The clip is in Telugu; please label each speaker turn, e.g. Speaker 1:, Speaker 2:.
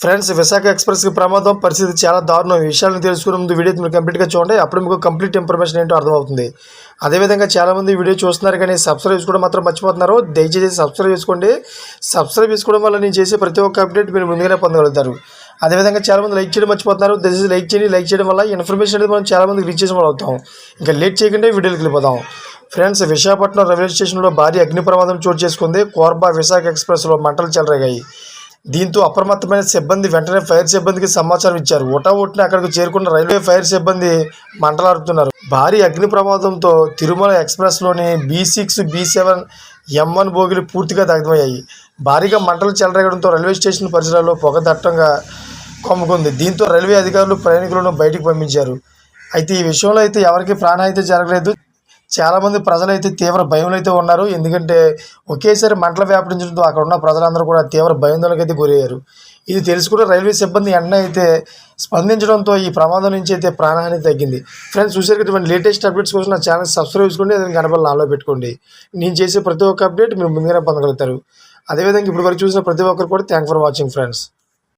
Speaker 1: ఫ్రెండ్స్, విశాఖ ఎక్స్‌ప్రెస్‌కి ప్రమాదం పరిస్థితి చాలా దారుణం. ఈ విషయాలను తెలుసుకునే ముందు వీడియో మీరు కంప్లీట్‌గా చూడండి. అప్పుడు మీకు కంప్లీట్ ఇన్ఫర్మేషన్ ఏంటో అర్థమవుతుంది. అదేవిధంగా చాలామంది వీడియో చూస్తున్నారు కానీ సబ్స్క్రైబ్ చేసుకోవడం మాత్రం మర్చిపోతున్నారు. దయచేసి సబ్స్క్రైబ్ చేసుకోండి. సబ్స్క్రైబ్ చేసుకోవడం వల్ల నేను చేసే ప్రతి ఒక్క అప్డేట్ మీరు ముందుగానే పొందగలుగుతారు. అదేవిధంగా చాలామంది లైక్ చేయడం మర్చిపోతున్నారు. దయచేసి లైక్ చేయండి. లైక్ చేయడం వల్ల ఇన్ఫర్మేషన్ అనేది మనం చాలామందికి రీచ్ చేసిన వాళ్ళు అవుతాం. ఇంకా లేట్ చేయకుండా వీడియోకి వెళ్ళిపోదాం. ఫ్రెండ్స్, విశాఖపట్నం రైల్వే స్టేషన్లో భారీ అగ్ని ప్రమాదం చోటు చేసుకుంది. కోర్బా విశాఖ ఎక్స్‌ప్రెస్‌లో మంటలు చెలరేగాయి. దీంతో అప్రమత్తమైన సిబ్బంది వెంటనే ఫైర్ సిబ్బందికి సమాచారం ఇచ్చారు. ఒటావొట్టిన అక్కడికి చేరుకున్న రైల్వే ఫైర్ సిబ్బంది మంటలాడుతున్నారు. భారీ అగ్ని ప్రమాదంతో తిరుమల ఎక్స్‌ప్రెస్‌లోని B6, B7, M1 బోగీలు పూర్తిగా దగ్ధమయ్యాయి. భారీగా మంటలు చెలరేగడంతో రైల్వే స్టేషన్ పరిసరాల్లో పొగ దట్టంగా కమ్ముకుంది. దీంతో రైల్వే అధికారులు ప్రయాణికులను బయటికి పంపించారు. అయితే ఈ విషయంలో అయితే ఎవరికి ప్రాణం అయితే జరగలేదు. చాలామంది ప్రజలైతే తీవ్ర భయంలో అయితే ఉన్నారు. ఎందుకంటే ఒకేసారి మంటలు వ్యాపించడంతో అక్కడ ఉన్న ప్రజలందరూ కూడా తీవ్ర భయాందోళనకైతే గురయ్యారు. ఇది తెలుసుకున్న రైల్వే సిబ్బంది వెంటనే అయితే స్పందించడంతో ఈ ప్రమాదం నుంచి అయితే ప్రాణహాని తగ్గింది. ఫ్రెండ్స్, చూసారు కదా, ఇటువంటి లేటెస్ట్ అప్డేట్స్ కోసం నా ఛానల్ సబ్స్క్రైబ్ చేసుకోండి. అదే గణపలు నాలో పెట్టుకోండి. నేను చేసే ప్రతి ఒక్క అప్డేట్ మీరు ముందుగానే పొందగలుగుతారు. అదేవిధంగా ఇప్పుడు వరకు చూసిన ప్రతి ఒక్కరు కూడా థ్యాంక్ ఫర్ వాచింగ్ ఫ్రెండ్స్.